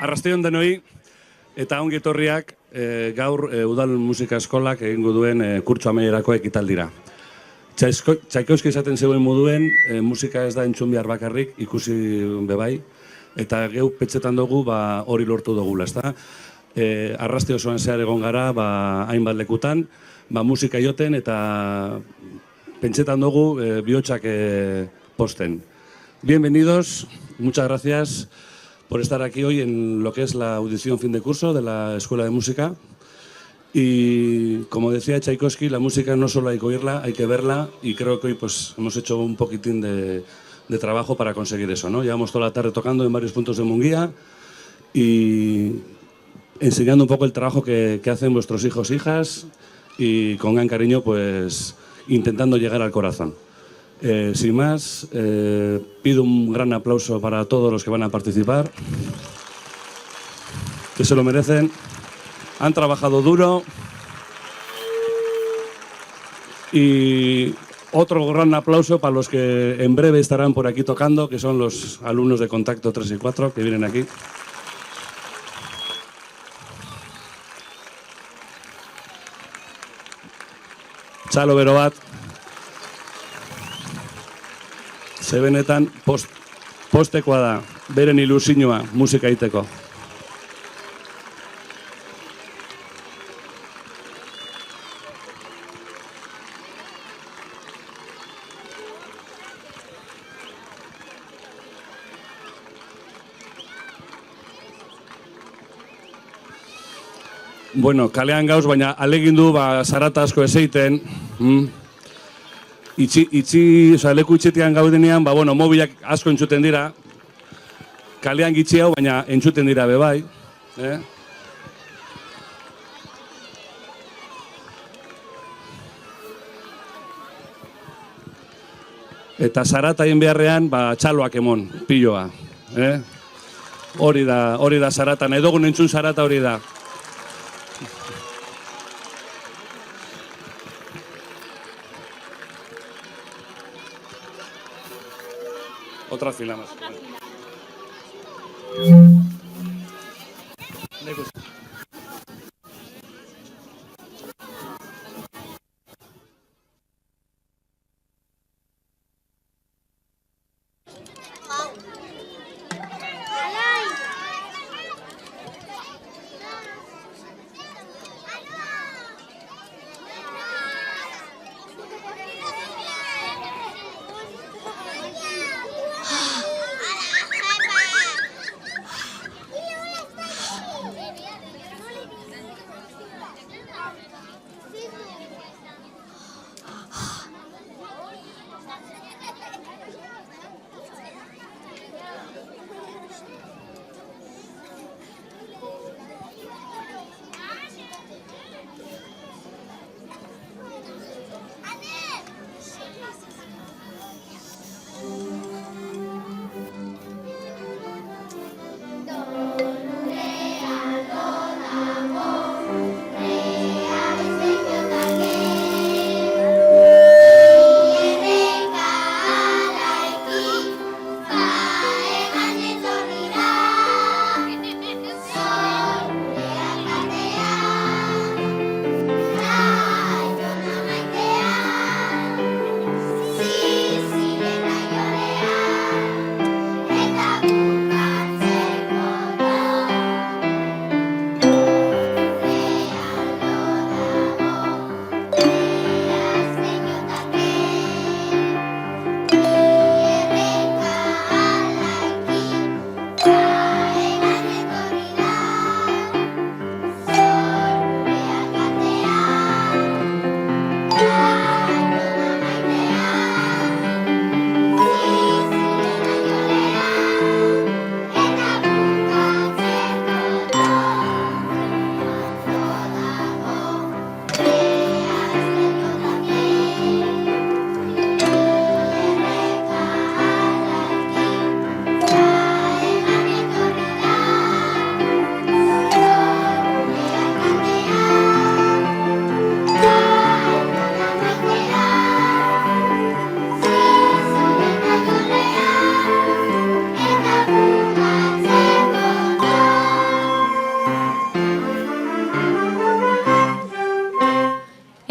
Arrastion denoi eta ongi etorriak gaur Udal Musika Eskolak egingo duen kurtso amaierako ekitaldira. Txaikovski esaten zeuen moduen, musika ez da entzun behar bakarrik, ikusi bebai, eta geu petxetan dugu hori lortu dugula, ezta? Arrasti osoan zehar egon gara, hainbat lekutan, musika joten eta pentsetan dugu bihotxak posten. Bienvenidos, muchas gracias por estar aquí hoy en lo que es la audición fin de curso de la Escuela de Música. Y como decía Tchaikovsky, la música no solo hay que oírla, hay que verla, y creo que hoy pues hemos hecho un poquitín de trabajo para conseguir eso, ¿no? Llevamos toda la tarde tocando en varios puntos de Munguía y enseñando un poco el trabajo que hacen vuestros hijos e hijas y con gran cariño pues intentando llegar al corazón. Sin más, pido un gran aplauso para todos los que van a participar, que se lo merecen. Han trabajado duro y otro gran aplauso para los que en breve estarán por aquí tocando, que son los alumnos de Contacto 3 y 4 que vienen aquí. Txalo bero bat, ze benetan postekoa da, beren ilusioa musika egiteko. Bueno, kalean gauz, baina alegindu zarata asko ezeiten. Leku itxetian gaudenean, mobilak asko entzuten dira. Kalean gitxi hau, baina entzuten dira bebai. Eta zarataien beharrean, txaloak emon, piloa. Hori da zarata, nahi dugun entzun zarata hori da. Otra fila más.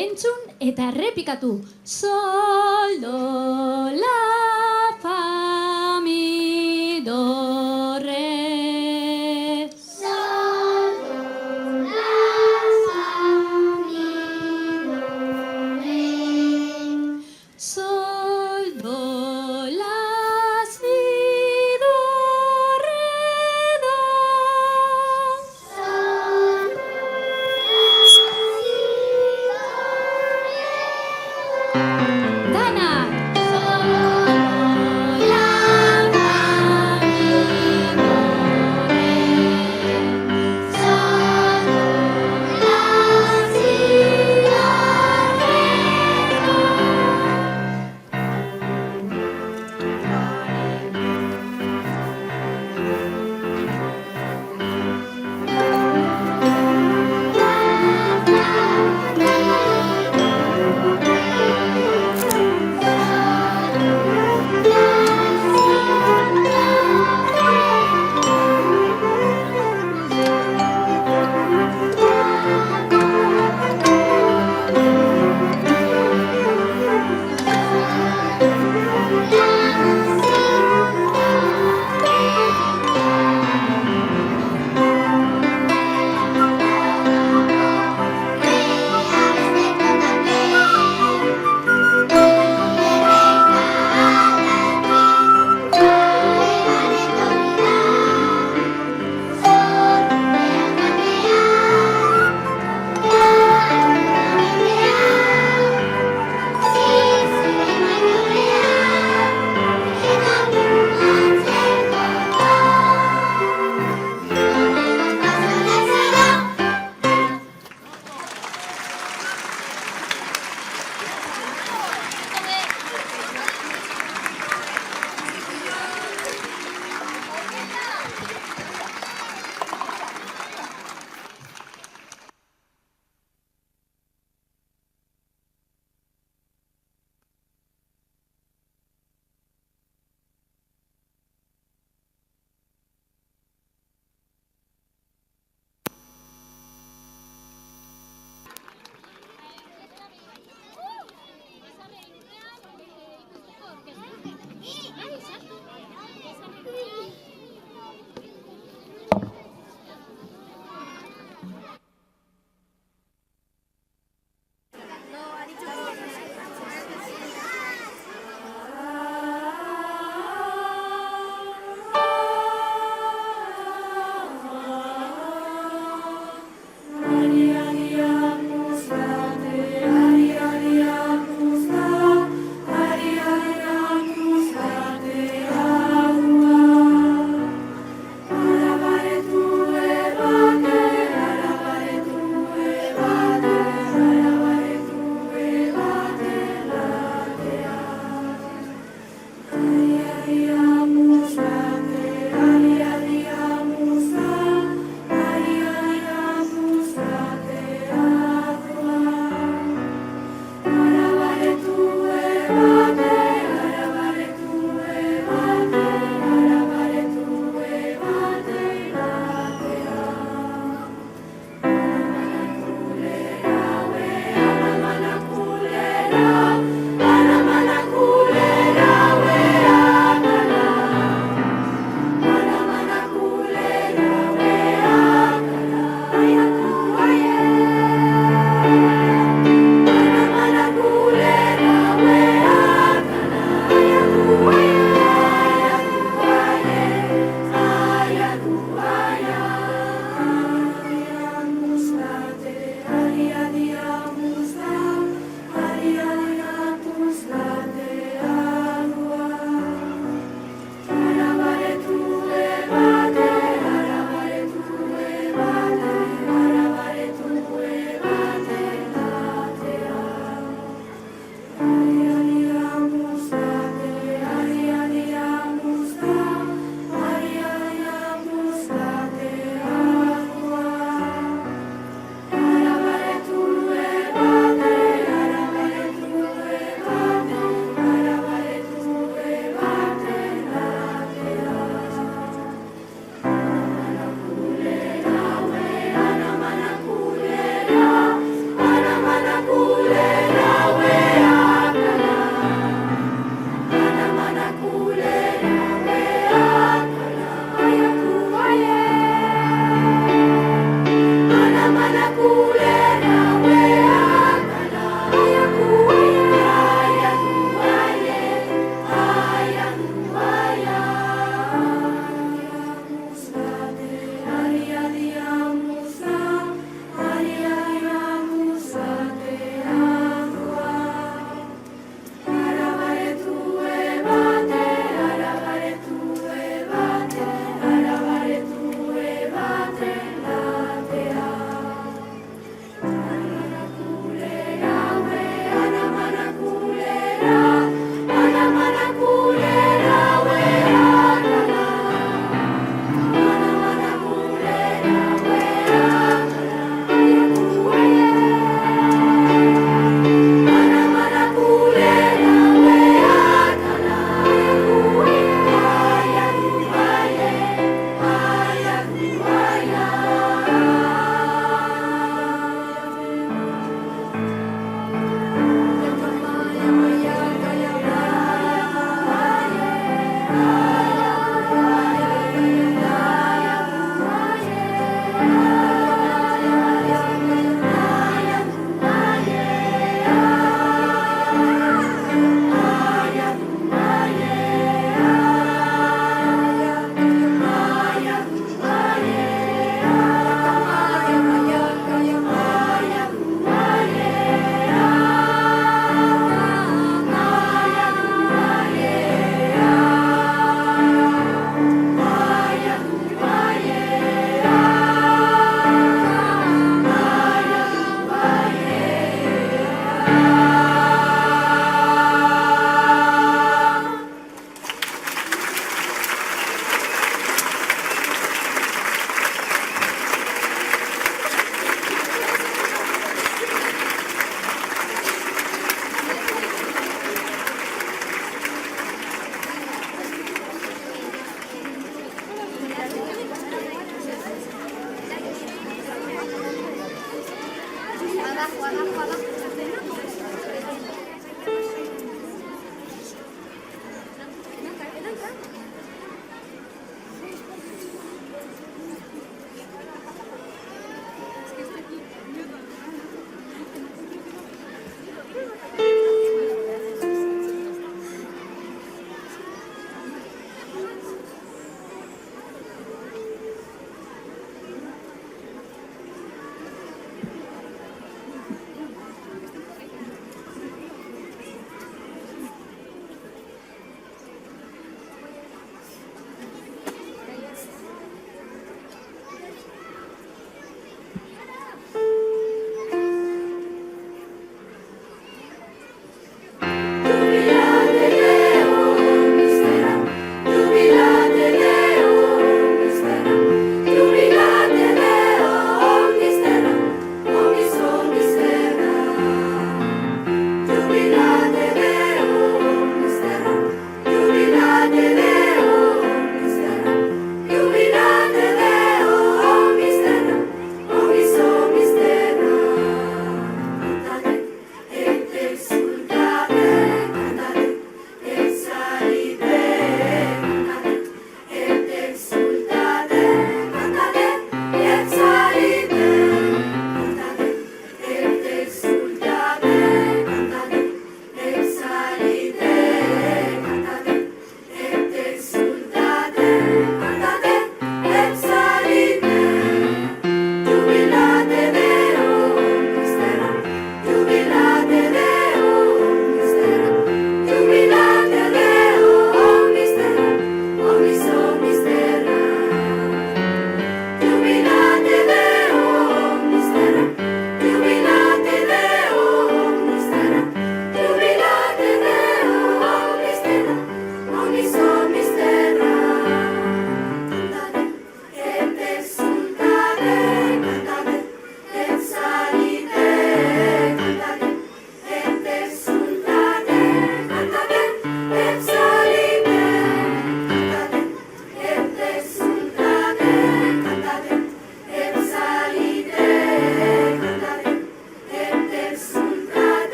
Entzun eta errepikatu. Sol, do, la, fa, mi, do, re. Sol, do, la, fa, mi, do, re. Sol, do, la, si, do, re, do. Sol, do, la, si, do, re, do. Danak. Sol, do, la, fa, mi, do, re. Sol, do, la, si, do, re, do.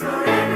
Forever.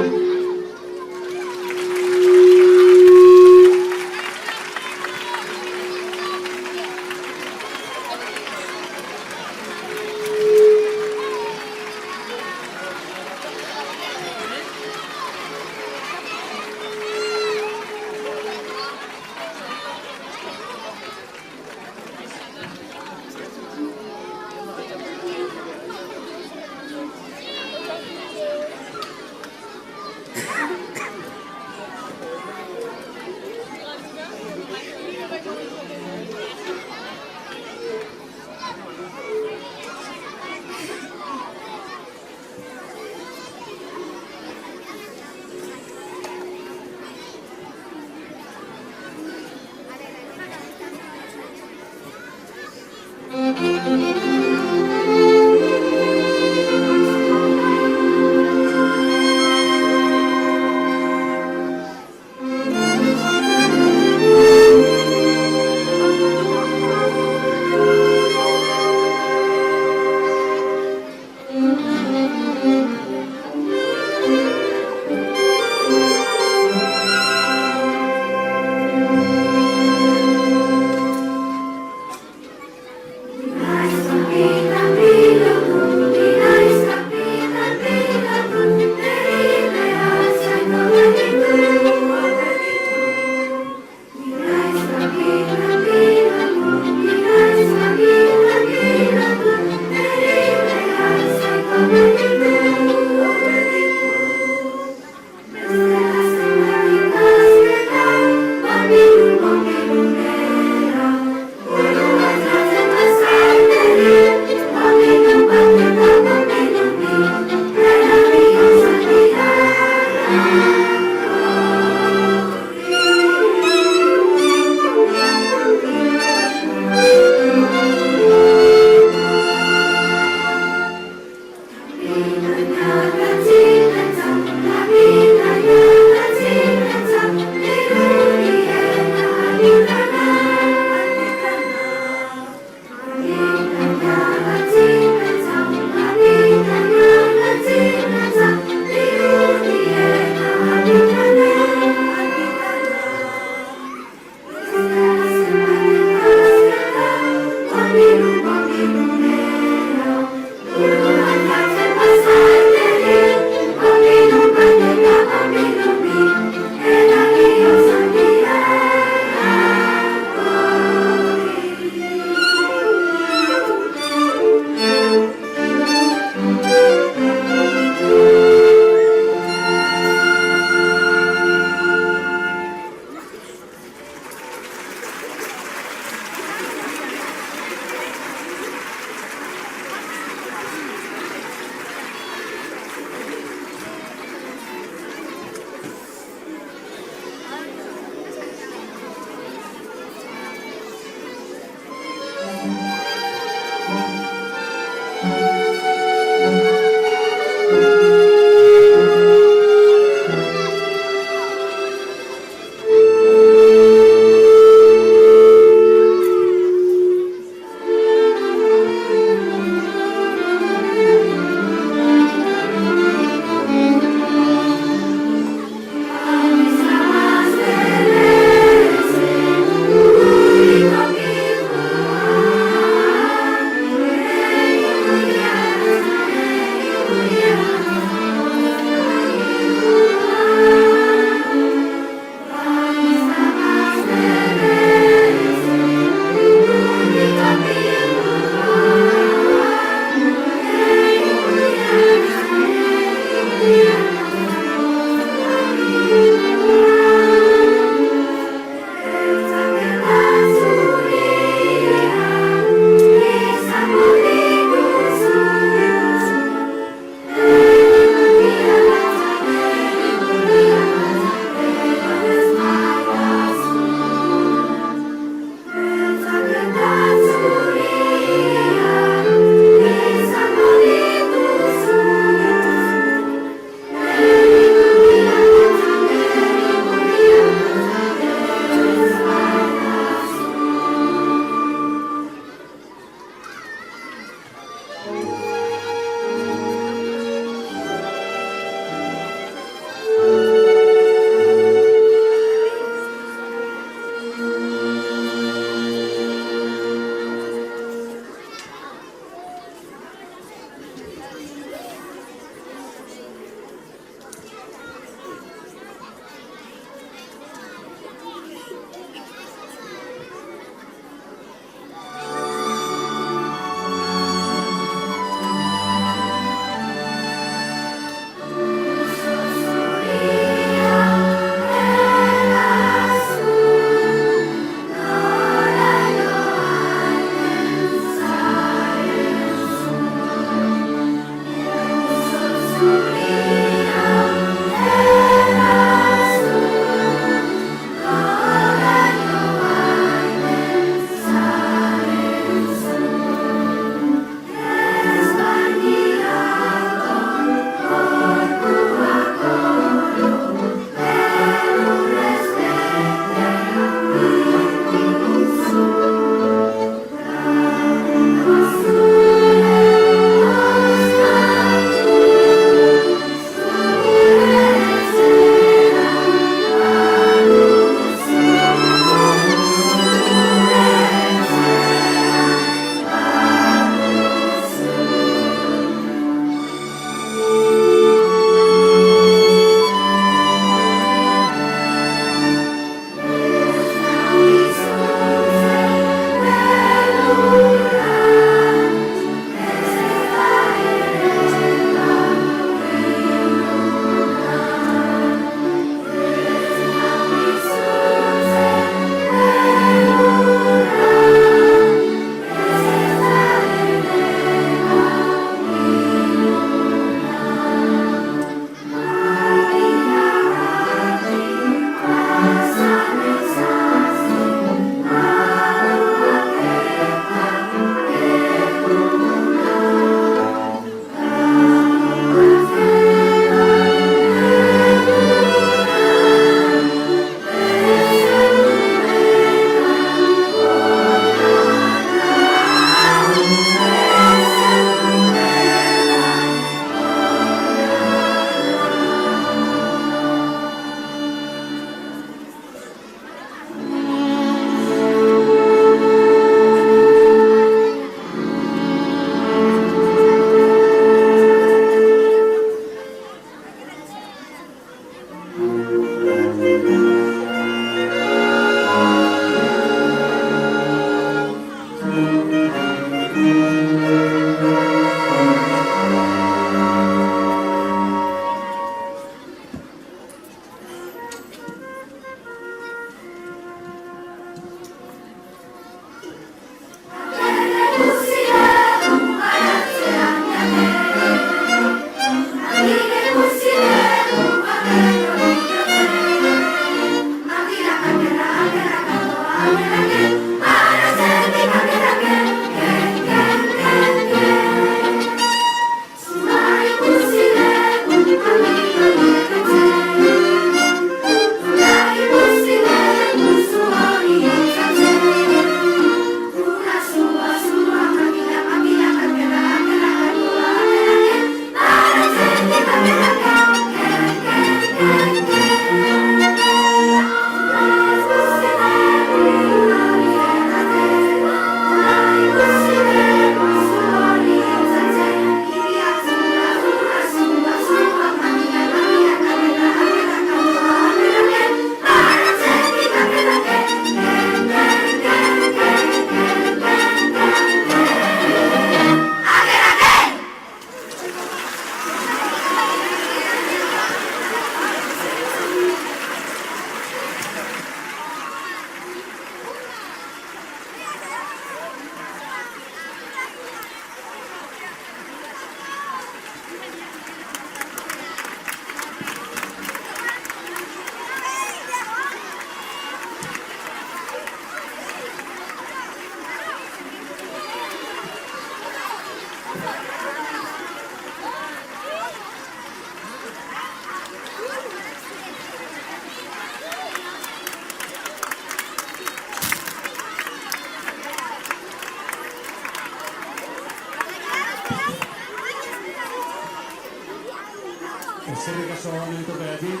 Eskerrik asko gonbidatuagatik.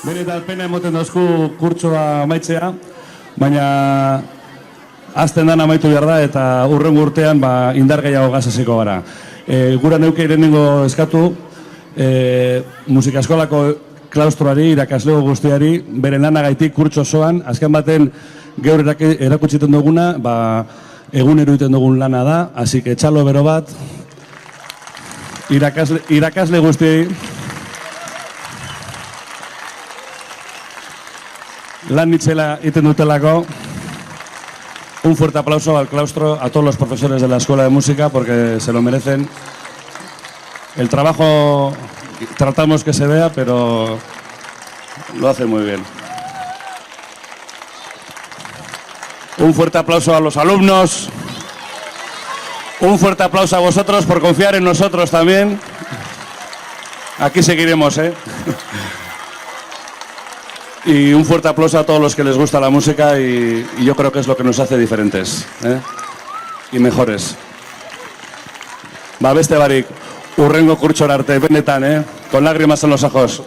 Benetan pena emoten dauzku kurtsoa amaitzea, baina azten dan amaitu behar da eta hurrengo urtean indar gehiago gazasiko gara. Gura neuke irenengo eskatu, musika eskolako klaustroari, irakaslego guztiari, beren lanagaitik kurtso osoan, azken baten geur erakutsiten duguna, egunero egiten dugun lana da, así que txalo bero bat, irakasle guztiei, lan nitzela egiten dutelako. Un fuerte aplauso al claustro, a todos los profesores de la Escuela de Música, porque se lo merecen. El trabajo tratamos que se vea, pero lo hace muy bien. Un fuerte aplauso a los alumnos. Un fuerte aplauso a vosotros por confiar en nosotros también. Aquí seguiremos, ¿eh? Y un fuerte aplauso a todos los que les gusta la música y yo creo que es lo que nos hace diferentes, ¿eh? Y mejores. Beste barik, hurrengo kurtsora arte, benetan, con lágrimas en los ojos.